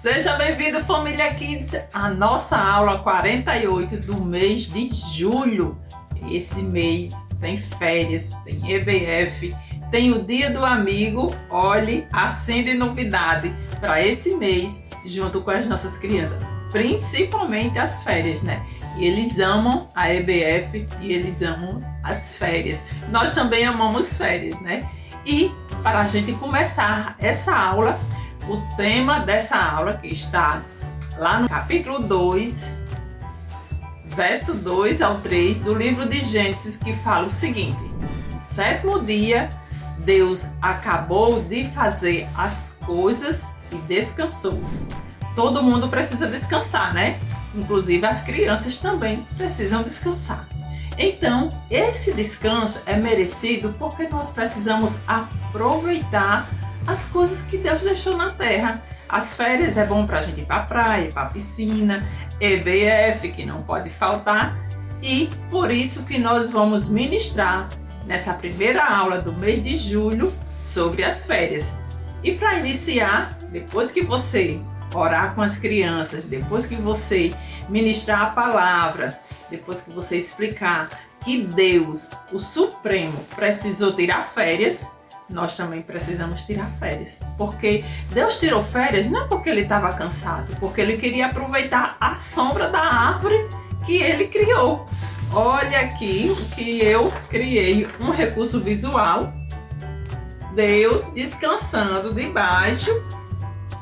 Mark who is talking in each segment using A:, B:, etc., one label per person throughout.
A: Seja bem-vindo, família Kids, à nossa aula 48 do mês de julho. Esse mês tem férias, tem EBF, tem o Dia do Amigo. Olhe, acende novidade para esse mês junto com as nossas crianças, principalmente as férias, né? E eles amam a EBF e eles amam as férias. Nós também amamos férias, né? E para a gente começar essa aula, o tema dessa aula que está lá no capítulo 2, verso 2 ao 3 do livro de Gênesis, que fala o seguinte: no sétimo dia, Deus acabou de fazer as coisas e descansou. Todo mundo precisa descansar, né? Inclusive as crianças também precisam descansar. Então, esse descanso é merecido porque nós precisamos aproveitar as coisas que Deus deixou na terra. As férias é bom pra gente ir pra praia, pra piscina, EBF que não pode faltar, e por isso que nós vamos ministrar nessa primeira aula do mês de julho sobre as férias. E para iniciar, depois que você orar com as crianças, depois que você ministrar a palavra, depois que você explicar que Deus, o Supremo, precisou tirar férias, nós também precisamos tirar férias. Porque Deus tirou férias não porque ele estava cansado, porque ele queria aproveitar a sombra da árvore que ele criou. Olha aqui o que eu criei, um recurso visual. Deus descansando debaixo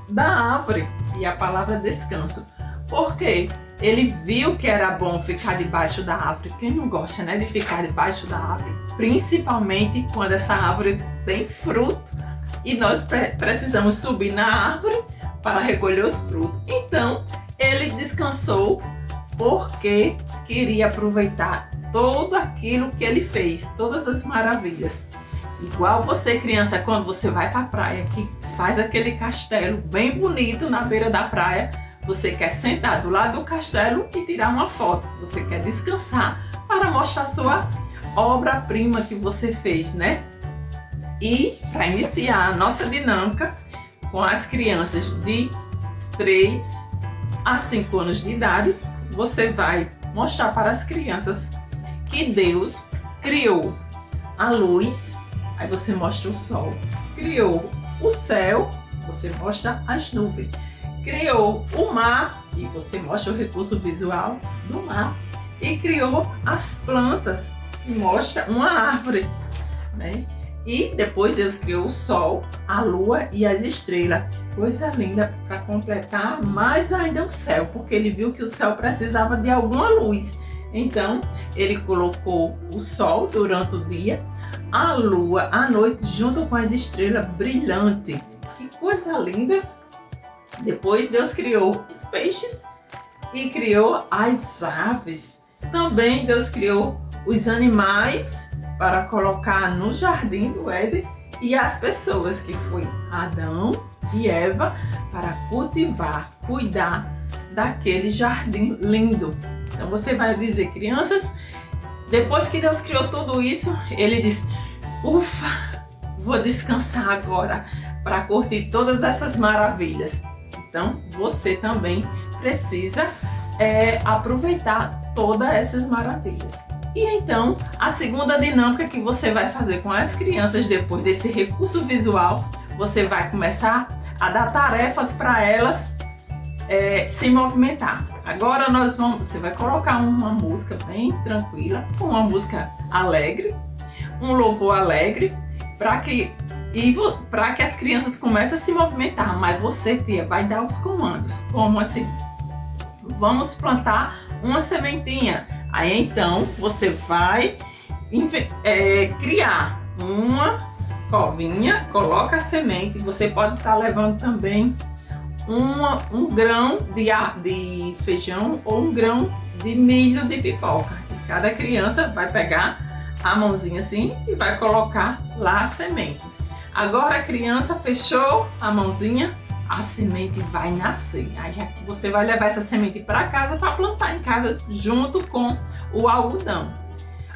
A: da árvore. E a palavra descanso. Por quê? Ele viu que era bom ficar debaixo da árvore. Quem não gosta, né, de ficar debaixo da árvore? Principalmente quando essa árvore tem fruto e nós precisamos subir na árvore para recolher os frutos. Então, ele descansou porque queria aproveitar tudo aquilo que ele fez, todas as maravilhas. Igual você, criança, quando você vai para a praia, que faz aquele castelo bem bonito na beira da praia, você quer sentar do lado do castelo e tirar uma foto. Você quer descansar para mostrar sua obra-prima que você fez, né? E para iniciar a nossa dinâmica com as crianças de 3 a 5 anos de idade, você vai mostrar para as crianças que Deus criou a luz, aí você mostra o sol, criou o céu, você mostra as nuvens, criou o mar e você mostra o recurso visual do mar, e criou as plantas e mostra uma árvore, né? E depois Deus criou o sol, a lua e as estrelas. Coisa linda para completar mais ainda o céu, porque ele viu que o céu precisava de alguma luz. Então ele colocou o sol durante o dia, a lua à noite, junto com as estrelas brilhantes. Que coisa linda! Depois Deus criou os peixes e criou as aves. Também Deus criou os animais para colocar no jardim do Éden e as pessoas, que foi Adão e Eva, para cultivar, cuidar daquele jardim lindo. Então você vai dizer, crianças, depois que Deus criou tudo isso, ele disse: ufa, vou descansar agora para curtir todas essas maravilhas. Então você também precisa aproveitar todas essas maravilhas. E então, a segunda dinâmica que você vai fazer com as crianças depois desse recurso visual, você vai começar a dar tarefas para elas se movimentar. Agora você vai colocar uma música bem tranquila, uma música alegre, um louvor alegre, para que as crianças comecem a se movimentar. Mas você, tia, vai dar os comandos. Como assim? Vamos plantar uma sementinha. Aí então você vai criar uma covinha, coloca a semente. Você pode estar levando também um grão de feijão ou um grão de milho de pipoca. E cada criança vai pegar a mãozinha assim e vai colocar lá a semente. Agora a criança fechou a mãozinha, a semente vai nascer. Aí você vai levar essa semente para casa para plantar em casa junto com o algodão.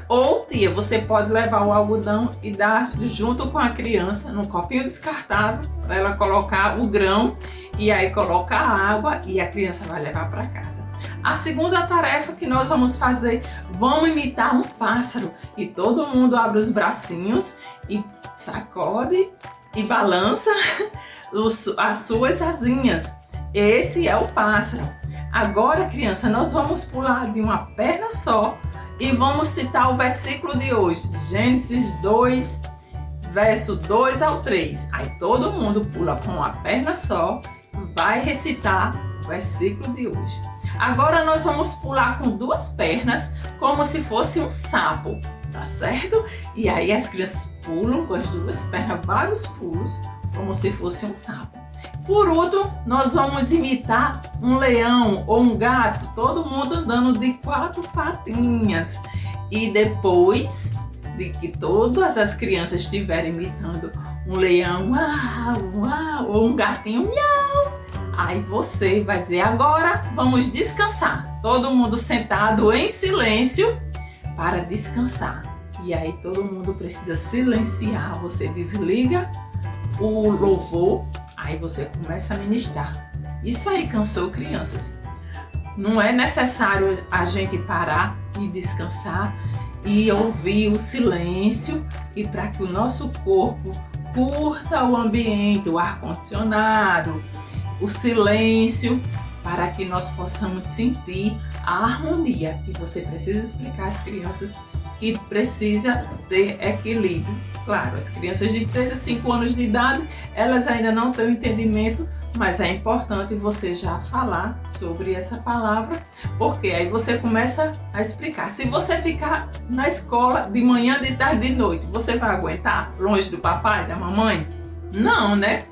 A: Ou, tia, você pode levar o algodão e dar junto com a criança num copinho descartável para ela colocar o grão e aí coloca a água e a criança vai levar para casa. A segunda tarefa que nós vamos fazer, vamos imitar um pássaro e todo mundo abre os bracinhos e sacode e balança as suas asinhas. Esse é o pássaro. Agora, criança, nós vamos pular de uma perna só e vamos citar o versículo de hoje, Gênesis 2, verso 2 ao 3. Aí todo mundo pula com a perna só, vai recitar o versículo de hoje. Agora nós vamos pular com duas pernas, como se fosse um sapo, tá certo? E aí as crianças pulam com as duas pernas, vários pulos, como se fosse um sapo. Por último, nós vamos imitar um leão ou um gato, todo mundo andando de 4 patinhas. E depois de que todas as crianças estiverem imitando um leão, uau, uau, ou um gatinho, miau, aí você vai dizer, agora vamos descansar. Todo mundo sentado em silêncio para descansar. E aí todo mundo precisa silenciar, você desliga o louvor, aí você começa a ministrar. Isso aí cansou, crianças? Não é necessário a gente parar e descansar e ouvir o silêncio e para que o nosso corpo curta o ambiente, o ar-condicionado, o silêncio, para que nós possamos sentir a harmonia. E você precisa explicar às crianças que precisa ter equilíbrio. Claro, as crianças de 3 a 5 anos de idade, elas ainda não têm o entendimento, mas é importante você já falar sobre essa palavra, porque aí você começa a explicar. Se você ficar na escola de manhã, de tarde, de noite, você vai aguentar longe do papai, da mamãe? Não, né?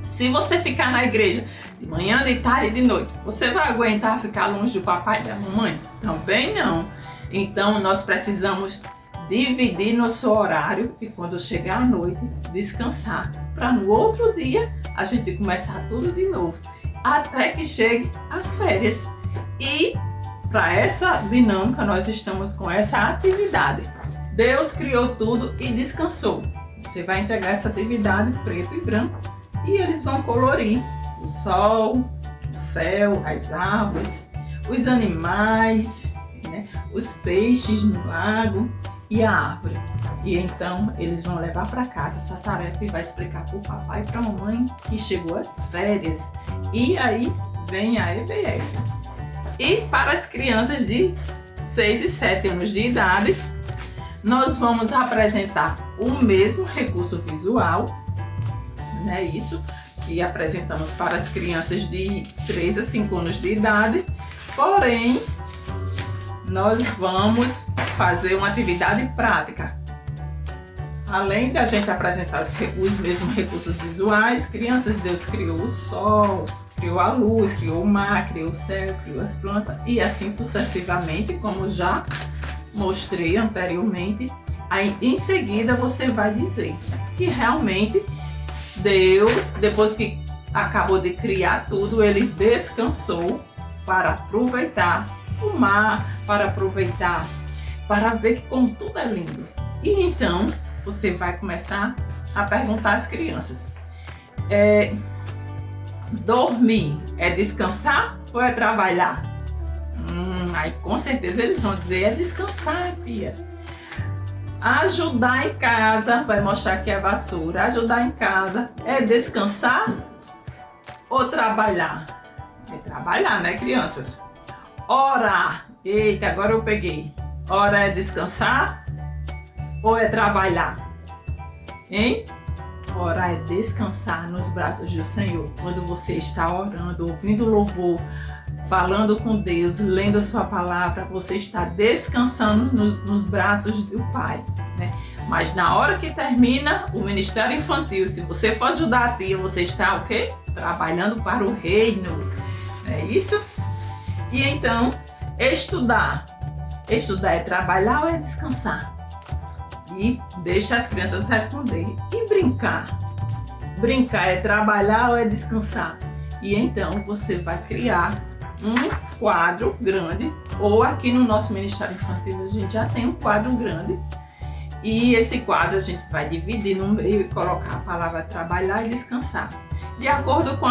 A: Se você ficar na igreja de manhã, de tarde e de noite, você vai aguentar ficar longe do papai e da mamãe? Também não. Então nós precisamos dividir nosso horário e quando chegar à noite, descansar, para no outro dia a gente começar tudo de novo, até que chegue as férias. E para essa dinâmica nós estamos com essa atividade. Deus criou tudo e descansou. Você vai entregar essa atividade preto e branco e eles vão colorir o sol, o céu, as árvores, os animais, né? Os peixes no lago e a árvore. E então eles vão levar para casa essa tarefa e vai explicar para o papai e para a mamãe que chegou as férias. E aí vem a EBF. E para as crianças de 6 e 7 anos de idade, nós vamos apresentar o mesmo recurso visual, né? Isso que apresentamos para as crianças de 3 a 5 anos de idade, porém nós vamos fazer uma atividade prática. Além de a gente apresentar os mesmos recursos visuais, crianças, Deus criou o sol, criou a luz, criou o mar, criou o céu, criou as plantas e assim sucessivamente, como já mostrei anteriormente. Aí em seguida você vai dizer que realmente Deus, depois que acabou de criar tudo, ele descansou para aproveitar o mar, para aproveitar, para ver como tudo é lindo. E então você vai começar a perguntar às crianças: dormir é descansar ou é trabalhar? Aí com certeza eles vão dizer: é descansar, tia. Ajudar em casa, vai mostrar aqui a vassoura. Ajudar em casa é descansar ou trabalhar? É trabalhar, né, crianças? Orar, eita, agora eu peguei. Orar é descansar ou é trabalhar? Hein? Orar é descansar nos braços do Senhor. Quando você está orando, ouvindo louvor, falando com Deus, lendo a sua palavra, você está descansando nos braços do Pai, né? Mas na hora que termina o ministério infantil, se você for ajudar a tia, você está o quê? Trabalhando para o reino. É isso? E então, estudar. Estudar é trabalhar ou é descansar? E deixa as crianças responderem. E brincar? Brincar é trabalhar ou é descansar? E então você vai criar um quadro grande, ou aqui no nosso Ministério Infantil a gente já tem um quadro grande. E esse quadro a gente vai dividir no meio e colocar a palavra trabalhar e descansar. De acordo com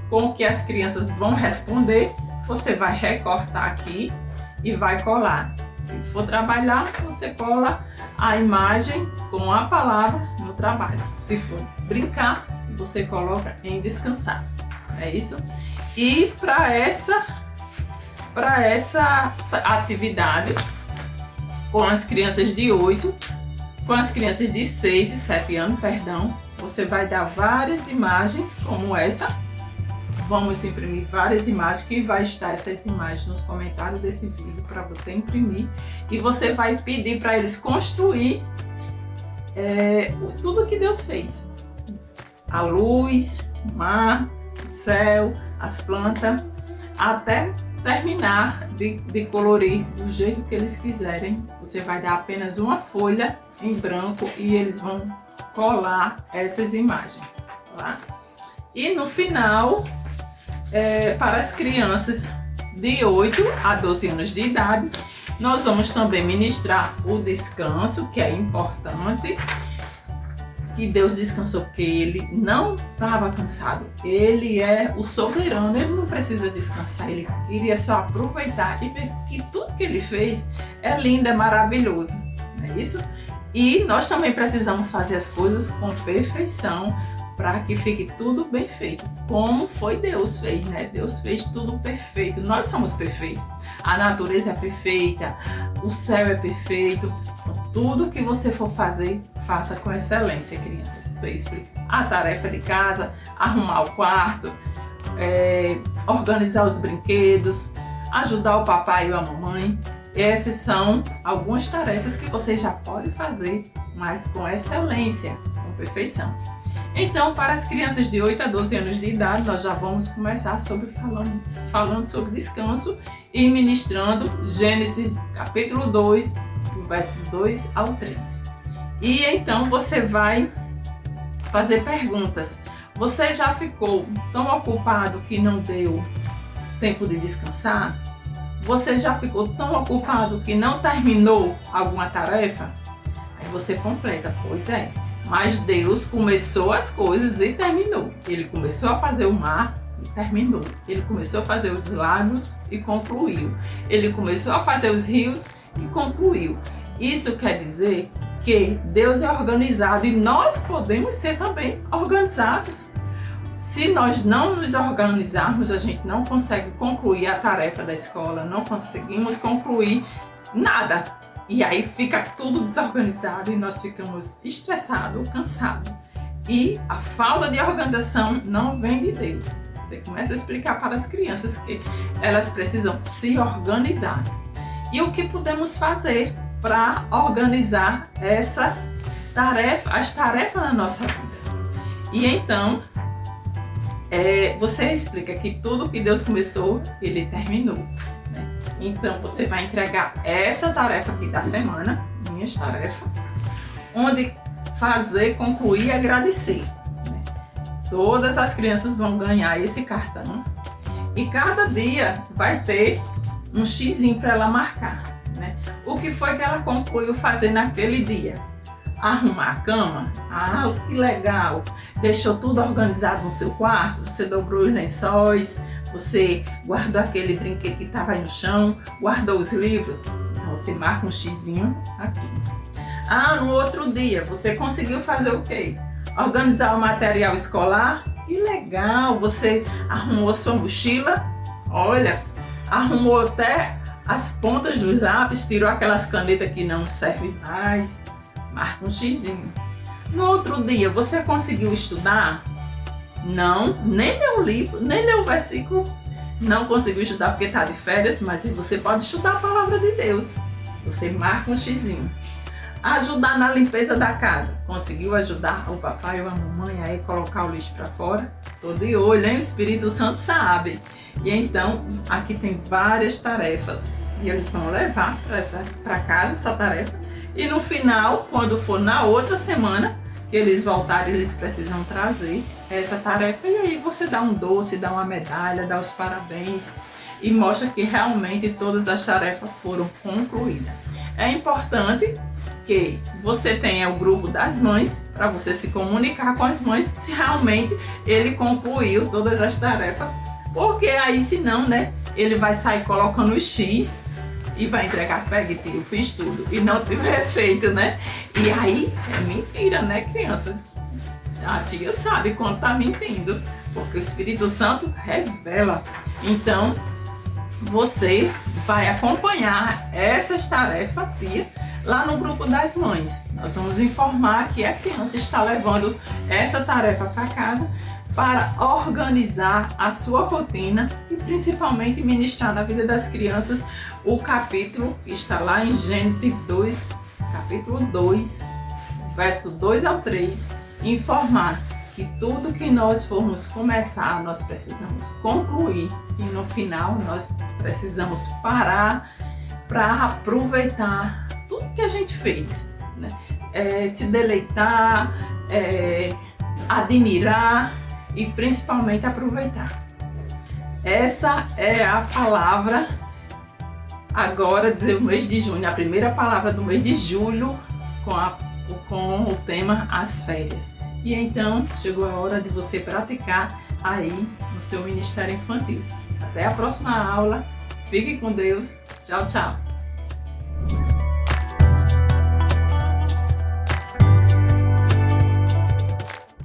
A: com o que as crianças vão responder, você vai recortar aqui e vai colar. Se for trabalhar, você cola a imagem com a palavra no trabalho. Se for brincar, você coloca em descansar. É isso? E para essa atividade, com as crianças de 8, com as crianças de 6 e 7 anos, você vai dar várias imagens como essa. Vamos imprimir várias imagens, que vai estar essas imagens nos comentários desse vídeo para você imprimir. E você vai pedir para eles construir tudo que Deus fez. A luz, o mar, o céu, as plantas, até terminar de colorir do jeito que eles quiserem. Você vai dar apenas uma folha em branco e eles vão colar essas imagens, tá? E no final, para as crianças de 8 a 12 anos de idade, nós vamos também ministrar o descanso, que é importante, que Deus descansou, porque Ele não estava cansado. Ele é o soberano, Ele não precisa descansar, Ele queria só aproveitar e ver que tudo que Ele fez é lindo, é maravilhoso, não é isso? E nós também precisamos fazer as coisas com perfeição, para que fique tudo bem feito, como foi Deus fez, né? Deus fez tudo perfeito, nós somos perfeitos. A natureza é perfeita, o céu é perfeito. Tudo que você for fazer, faça com excelência, criança. Você explica a tarefa de casa, arrumar o quarto, organizar os brinquedos, ajudar o papai e a mamãe. Essas são algumas tarefas que você já pode fazer, mas com excelência, com perfeição. Então, para as crianças de 8 a 12 anos de idade, nós já vamos começar falando sobre descanso e ministrando Gênesis capítulo 2, do verso 2 ao 3. E então você vai fazer perguntas. Você já ficou tão ocupado que não deu tempo de descansar? Você já ficou tão ocupado que não terminou alguma tarefa? Aí você completa, pois é. Mas Deus começou as coisas e terminou. Ele começou a fazer o mar e terminou. Ele começou a fazer os lagos e concluiu. Ele começou a fazer os rios e concluiu. Isso quer dizer que Deus é organizado e nós podemos ser também organizados. Se nós não nos organizarmos, a gente não consegue concluir a tarefa da escola, não conseguimos concluir nada. E aí fica tudo desorganizado e nós ficamos estressados, cansados. E a falta de organização não vem de Deus. Você começa a explicar para as crianças que elas precisam se organizar. E o que podemos fazer para organizar essa tarefa, as tarefas na nossa vida? E então, você explica que tudo que Deus começou, Ele terminou. Então, você vai entregar essa tarefa aqui da semana, minhas tarefas, onde fazer, concluir e agradecer. Todas as crianças vão ganhar esse cartão e cada dia vai ter um xizinho para ela marcar, né? O que foi que ela concluiu fazer naquele dia? Arrumar a cama? Ah, que legal! Deixou tudo organizado no seu quarto, você dobrou os lençóis, você guardou aquele brinquedo que estava aí no chão, guardou os livros, então você marca um xizinho aqui. Ah, no outro dia, você conseguiu fazer o quê? Organizar o material escolar? Que legal! Você arrumou sua mochila, olha, arrumou até as pontas dos lápis, tirou aquelas canetas que não servem mais, marca um xizinho. No outro dia, você conseguiu estudar? Não, nem leu o livro, nem leu o versículo, não conseguiu estudar porque está de férias, mas você pode estudar a palavra de Deus. Você marca um xizinho. Ajudar na limpeza da casa. Conseguiu ajudar o papai ou a mamãe aí colocar o lixo para fora? Tô de olho, hein? O Espírito Santo sabe. E então, aqui tem várias tarefas e eles vão levar para casa essa tarefa. E no final, quando for na outra semana que eles voltarem, eles precisam trazer essa tarefa. E aí você dá um doce, dá uma medalha, dá os parabéns e mostra que realmente todas as tarefas foram concluídas. É importante que você tenha o grupo das mães para você se comunicar com as mães se realmente ele concluiu todas as tarefas, porque aí senão, né, ele vai sair colocando o X e vai entregar, pega e tira, fiz tudo e não tiver feito, né? E aí é mentira, né, crianças? A tia sabe quando tá mentindo, porque o Espírito Santo revela. Então você vai acompanhar essas tarefas, tia, lá no grupo das mães. Nós vamos informar que a criança está levando essa tarefa para casa para organizar a sua rotina e principalmente ministrar na vida das crianças o capítulo que está lá em Gênesis 2, capítulo 2, verso 2 ao 3, informar que tudo que nós formos começar, nós precisamos concluir e no final nós precisamos parar para aproveitar tudo que a gente fez, né? Se deleitar, admirar e principalmente aproveitar. Essa é a palavra agora do mês de junho, a primeira palavra do mês de julho com o tema As Férias. E então chegou a hora de você praticar aí no seu ministério infantil. Até a próxima aula. Fique com Deus. Tchau, tchau.